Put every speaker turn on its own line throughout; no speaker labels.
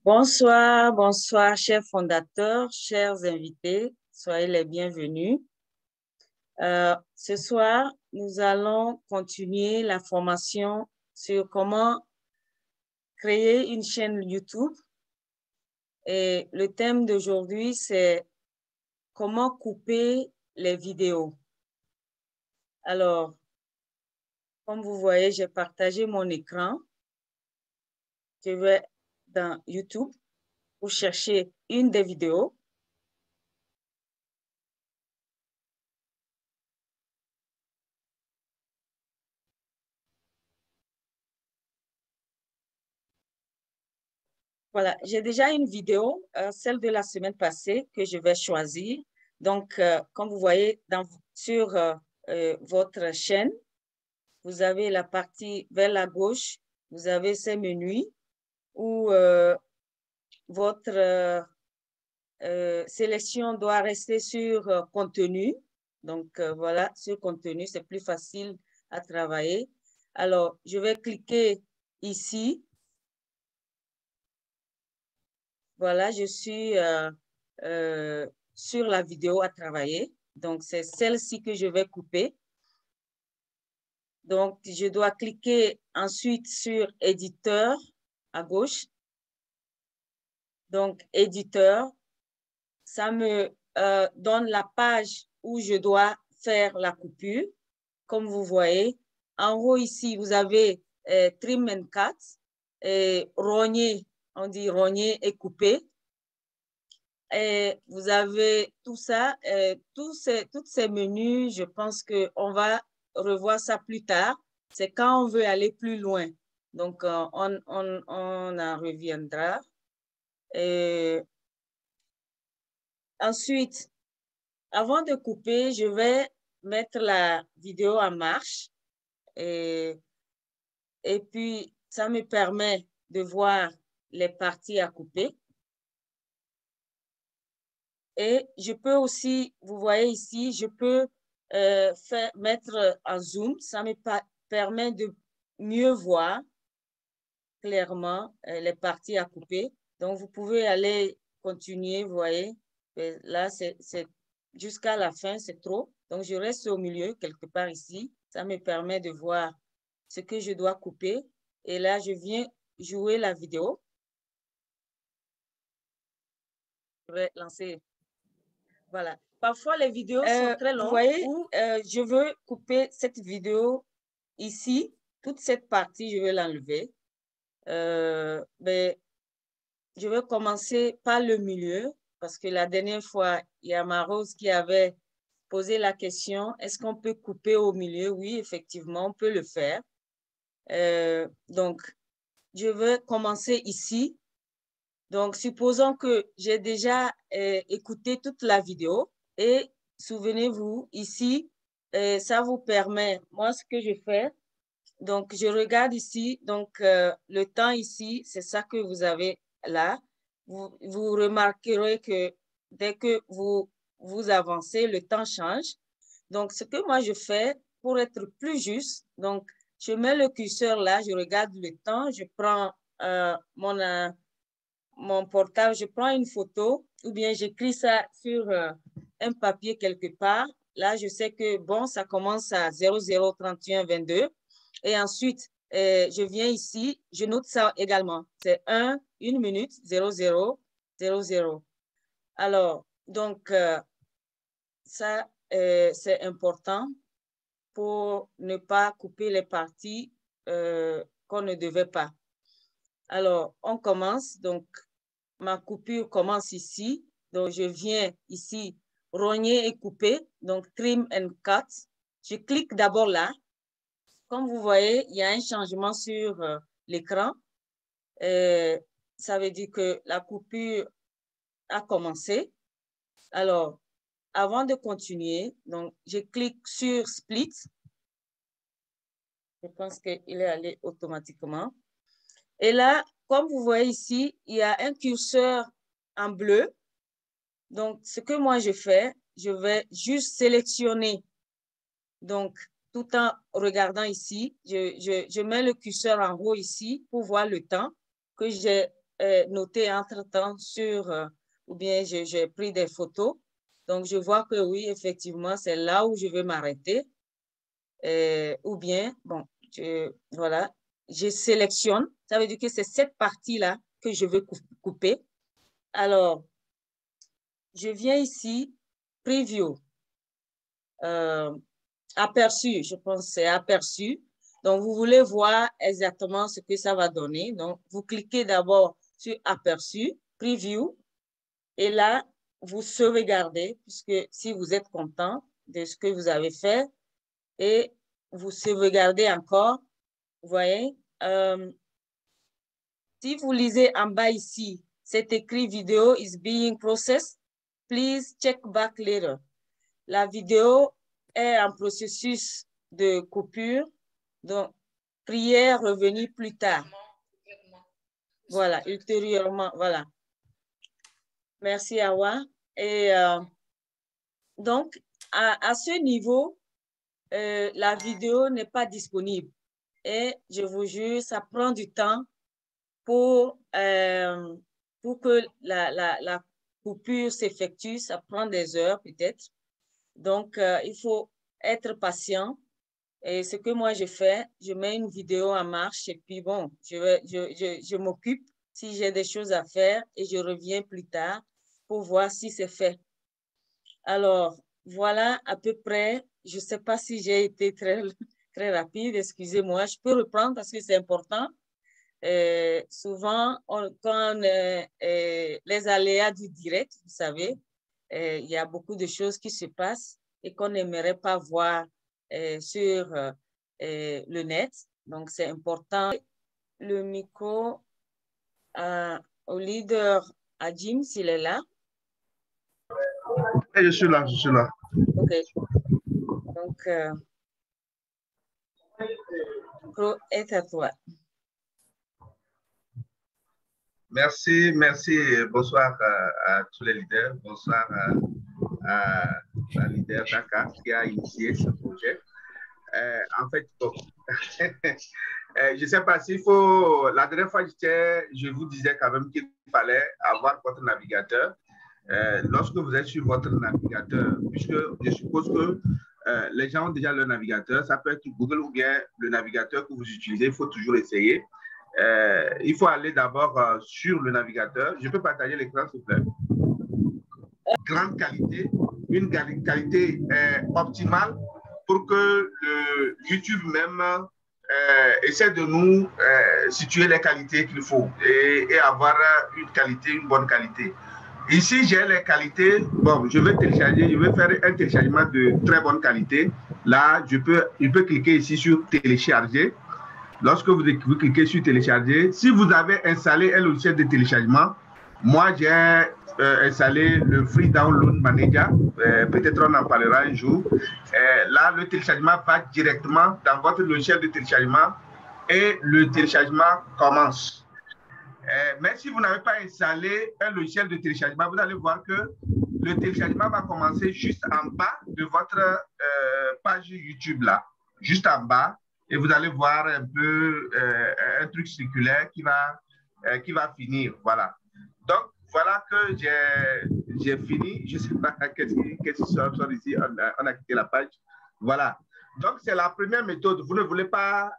Bonsoir, bonsoir, chers fondateurs, chers invités, soyez les bienvenus. Ce soir, nous allons continuer la formation sur comment créer une chaîne YouTube. Et le thème d'aujourd'hui, c'est comment couper les vidéos. Alors, comme vous voyez, j'ai partagé mon écran. Je vais dans YouTube pour chercher une des vidéos. Voilà, j'ai déjà une vidéo, celle de la semaine passée, que je vais choisir. Donc, comme vous voyez sur votre chaîne, vous avez la partie vers la gauche, vous avez ces menus où votre sélection doit rester sur contenu. Donc, voilà, sur contenu, c'est plus facile à travailler. Alors, je vais cliquer ici. Voilà, je suis sur la vidéo à travailler. Donc, c'est celle-ci que je vais couper. Donc, je dois cliquer ensuite sur éditeur à gauche. Donc, éditeur, ça me donne la page où je dois faire la coupure. Comme vous voyez, en haut ici, vous avez trim and cut, et rogner, on dit rogner et couper. Et vous avez tout ça, tous ces menus, je pense qu'on va revoir ça plus tard. C'est quand on veut aller plus loin. Donc, on en reviendra. Et ensuite, avant de couper, je vais mettre la vidéo en marche. Et puis, ça me permet de voir les parties à couper. Et je peux aussi, vous voyez ici, je peux mettre en zoom. Ça me permet de mieux voir clairement les parties à couper. Donc, vous pouvez aller continuer, vous voyez. Et là, c'est jusqu'à la fin, c'est trop. Donc, je reste au milieu, quelque part ici. Ça me permet de voir ce que je dois couper. Et là, je viens jouer la vidéo. Je vais lancer. Voilà. Parfois, les vidéos sont très longues. Vous voyez, je veux couper cette vidéo ici. Toute cette partie, je vais l'enlever. Mais je vais commencer par le milieu parce que la dernière fois, il y a Marose qui avait posé la question, est-ce qu'on peut couper au milieu? Oui, effectivement, on peut le faire. Donc, je vais commencer ici. Donc, supposons que j'ai déjà écouté toute la vidéo et souvenez-vous, ici, ça vous permet, moi, ce que je fais, donc je regarde ici, donc le temps ici, c'est ça que vous avez là. Vous remarquerez que dès que vous avancez, le temps change. Donc, ce que moi je fais pour être plus juste, donc je mets le curseur là, je regarde le temps, je prends mon portable, je prends une photo ou bien j'écris ça sur un papier quelque part. Là, je sais que, bon, ça commence à 003122. Et ensuite, je viens ici, je note ça également. C'est 1 minute, 0000. Alors, donc, ça, c'est important pour ne pas couper les parties qu'on ne devait pas. Alors, on commence. Donc, ma coupure commence ici. Donc, je viens ici, rogner et couper. Donc, trim and cut. Je clique d'abord là. Comme vous voyez, il y a un changement sur l'écran. Ça veut dire que la coupure a commencé. Alors, avant de continuer, donc, je clique sur Split. Je pense qu'il est allé automatiquement. Et là, comme vous voyez ici, il y a un curseur en bleu. Donc, ce que moi je fais, je vais juste sélectionner. Donc, tout en regardant ici, je mets le curseur en haut ici pour voir le temps que j'ai noté entre-temps sur, ou bien j'ai pris des photos. Donc, je vois que oui, effectivement, c'est là où je vais m'arrêter. Ou bien, bon, voilà, je sélectionne. Ça veut dire que c'est cette partie-là que je veux couper. Alors, je viens ici, preview, aperçu, je pense que c'est aperçu. Donc, vous voulez voir exactement ce que ça va donner. Donc, vous cliquez d'abord sur aperçu, preview, et là, vous sauvegardez, puisque si vous êtes content de ce que vous avez fait, et vous sauvegardez encore, vous voyez. Si vous lisez en bas ici, c'est écrit vidéo is being processed. Please check back later. La vidéo est en processus de coupure. Donc, prière revenir plus tard. Voilà, ultérieurement, voilà. Merci, Awa. Et donc, à ce niveau, la vidéo n'est pas disponible. Et je vous jure, ça prend du temps pour que la coupure s'effectue. Ça prend des heures peut-être. Donc, il faut être patient. Et ce que moi je fais, je mets une vidéo en marche et puis bon, je m'occupe si j'ai des choses à faire et je reviens plus tard pour voir si c'est fait. Alors, voilà à peu près. Je ne sais pas si j'ai été très rapide, excusez-moi. Je peux reprendre parce que c'est important. Souvent, quand les aléas du direct, vous savez, il y a beaucoup de choses qui se passent et qu'on n'aimerait pas voir sur le net. Donc, c'est important. Le micro au leader, à Jim, s'il est là.
Et je suis là, je suis là.
OK. Donc, le micro est à toi.
Merci, merci. Bonsoir à tous les leaders. Bonsoir à la leader Dakar qui a initié ce projet. En fait, bon, je ne sais pas s'il faut. La dernière fois, je vous disais quand même qu'il fallait avoir votre navigateur. Lorsque vous êtes sur votre navigateur, puisque je suppose que les gens ont déjà leur navigateur, ça peut être Google ou bien le navigateur que vous utilisez, il faut toujours essayer. Il faut aller d'abord sur le navigateur. Je peux partager l'écran, s'il vous plaît. Grande qualité, une qualité optimale pour que le YouTube même essaie de nous situer les qualités qu'il faut et avoir une qualité, une bonne qualité. Ici, j'ai les qualités. Bon, je vais télécharger, je vais faire un téléchargement de très bonne qualité. Là, je peux cliquer ici sur télécharger. Lorsque vous cliquez sur télécharger, si vous avez installé un logiciel de téléchargement, moi j'ai installé le Free Download Manager, peut-être on en parlera un jour. Là, le téléchargement va directement dans votre logiciel de téléchargement et le téléchargement commence. Mais si vous n'avez pas installé un logiciel de téléchargement, vous allez voir que le téléchargement va commencer juste en bas de votre page YouTube là, juste en bas. Et vous allez voir un peu un truc circulaire qui va finir. Voilà. Donc, voilà que j'ai fini. Je ne sais pas qu'est-ce qui sort ici. On a quitté la page. Voilà. Donc, c'est la première méthode. Vous ne voulez pas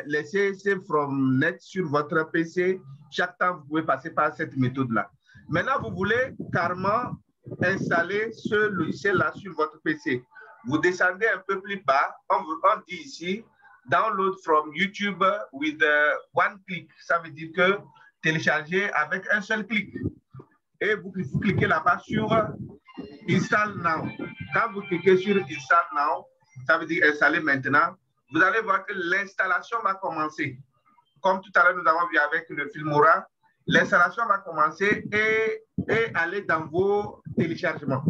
laisser Save from Net sur votre PC. Chaque temps, vous pouvez passer par cette méthode-là. Maintenant, vous voulez carrément installer ce logiciel-là sur votre PC. Vous descendez un peu plus bas. On dit ici download from YouTube with one click. Ça veut dire que télécharger avec un seul clic. Et vous cliquez là-bas sur Install Now. Quand vous cliquez sur Install Now, ça veut dire installer maintenant, vous allez voir que l'installation va commencer. Comme tout à l'heure, nous avons vu avec le Filmora, l'installation va commencer et aller dans vos téléchargements.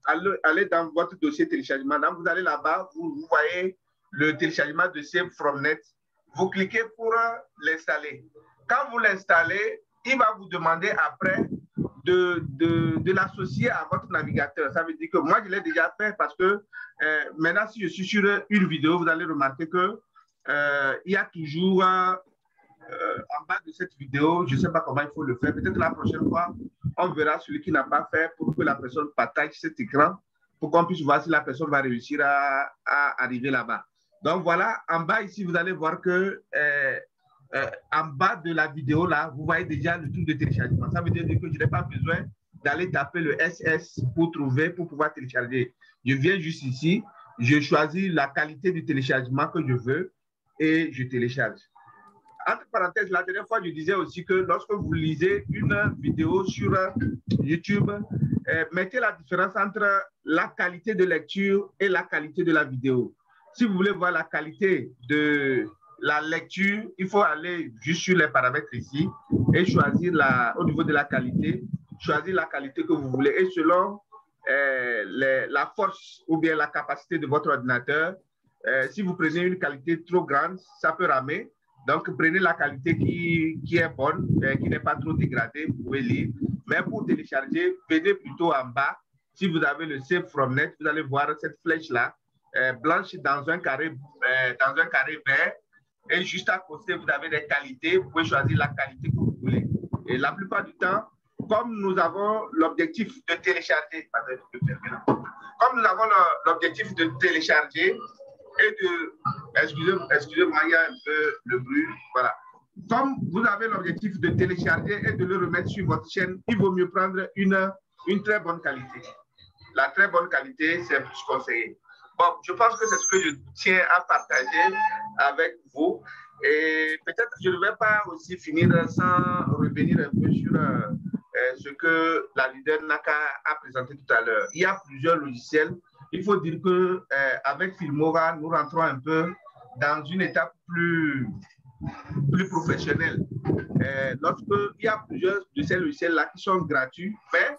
Allez dans votre dossier téléchargement. Donc, vous allez là-bas, vous voyez le téléchargement de Save from Net. Vous cliquez pour l'installer. Quand vous l'installez, il va vous demander après de l'associer à votre navigateur. Ça veut dire que moi, je l'ai déjà fait parce que maintenant, si je suis sur une vidéo, vous allez remarquer que il y a toujours en en bas de cette vidéo, je ne sais pas comment il faut le faire. Peut-être la prochaine fois, on verra celui qui n'a pas fait pour que la personne partage cet écran pour qu'on puisse voir si la personne va réussir à arriver là-bas. Donc voilà, en bas ici, vous allez voir que en bas de la vidéo, là, vous voyez déjà le truc de téléchargement. Ça veut dire que je n'ai pas besoin d'aller taper le SS pour pouvoir télécharger. Je viens juste ici, je choisis la qualité du téléchargement que je veux et je télécharge. Entre parenthèses, la dernière fois, je disais aussi que lorsque vous lisez une vidéo sur YouTube, mettez la différence entre la qualité de lecture et la qualité de la vidéo. Si vous voulez voir la qualité de la lecture, il faut aller juste sur les paramètres ici et choisir au niveau de la qualité, choisir la qualité que vous voulez. Et selon la force ou bien la capacité de votre ordinateur, si vous prenez une qualité trop grande, ça peut ramer. Donc, prenez la qualité qui est bonne, qui n'est pas trop dégradée, vous pouvez lire. Mais pour télécharger, venez plutôt en bas. Si vous avez le Save from Net, vous allez voir cette flèche-là, blanche dans un carré vert. Et juste à côté, vous avez des qualités. Vous pouvez choisir la qualité que vous voulez. Et la plupart du temps, comme nous avons l'objectif de télécharger, comme nous avons l'objectif de télécharger, et de, excusez-moi, il y a un peu le bruit, voilà. Comme vous avez l'objectif de télécharger et de le remettre sur votre chaîne, il vaut mieux prendre une très bonne qualité. La très bonne qualité, c'est plus conseillé. Bon, je pense que c'est ce que je tiens à partager avec vous. Et peut-être que je ne vais pas aussi finir sans revenir un peu sur ce que la leader Naka a présenté tout à l'heure. Il y a plusieurs logiciels. Il faut dire qu'avec Filmora, nous rentrons un peu dans une étape plus professionnelle. Lorsqu'il y a plusieurs de ces logiciels-là qui sont gratuits, mais